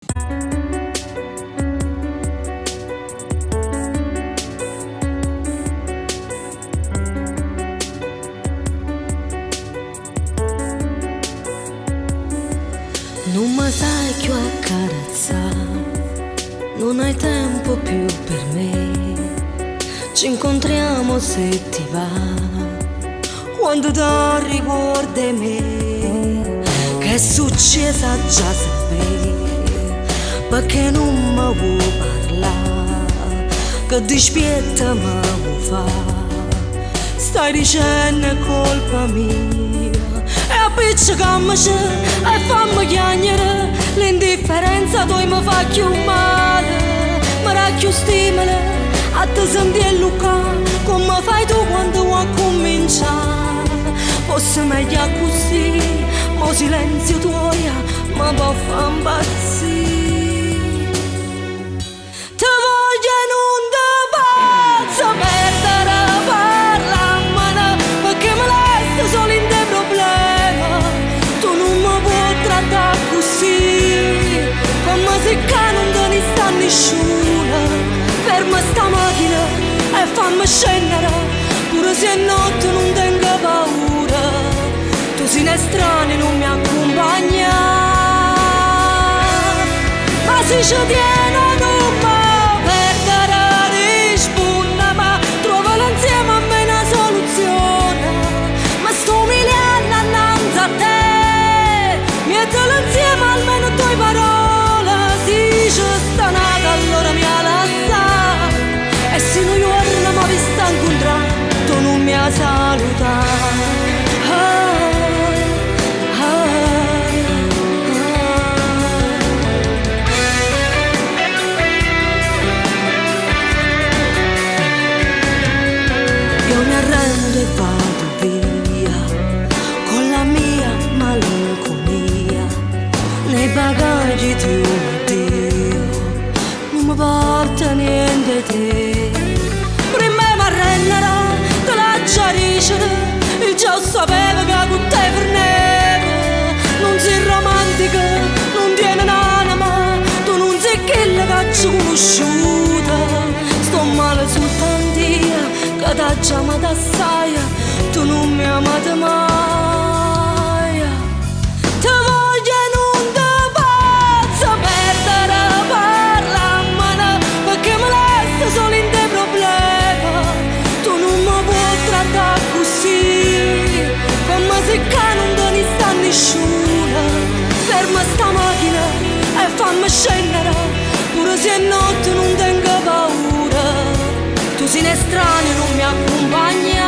Non mi sai più accarezzare, non hai tempo più per me. Ci incontriamo se ti va, quando ti ricordi me. Che è successa già sapere, perché non mi vuoi parlare. Che dispietta mi vuoi fare, stai dicendo è colpa mia. E appiccicammoci e fammi chiagnere, l'indifferenza poi mi fa più male. Mi dà più stimolo a te sentire Luca, come fai tu quando vuoi cominciare. Fosse meglio così, mo silenzio tuo mi può far impazzire. Ti voglio in un pazzo perdere, parlammene, perché mi resta solo in te problema. Tu non mi puoi trattare così, come se che non te ne sta nessuno. Ferma sta macchina e fammi scendere, pure se è notte non tengo paura. Tu sei estraneo, non mi accompagna, ma se ci tiene non mi perdere, risponda, ma trovalo insieme a me una soluzione. Ma sto umiliando innanzi a te, mettelo insieme almeno due parole. Se ci sta nata allora mi ha lasciato, e se noi giorni mi vista incontrare, tu non mi ha salutato. Io mi arrendo e vado via con la mia malinconia, nei bagagli di un addio non mi porta niente te. Prima mi arrenderà, te la già dicere, io già sapevo che con te per neve non sei romantica, non tiene un'anima, tu non sei quella che ci ho conosciuta. Sto male soltanto io, che t'ha già amato assai, tu non mi amate mai. Ti voglio in un pazzo perdere, parlammene, perché mi resta solo in te problema. Tu non mi puoi trattare così, come se che non te ne sta nessuno. Ferma sta macchina e fammi scendere, pure se è notte non tengo paura. Tu sei estraneo, non mi accompagna,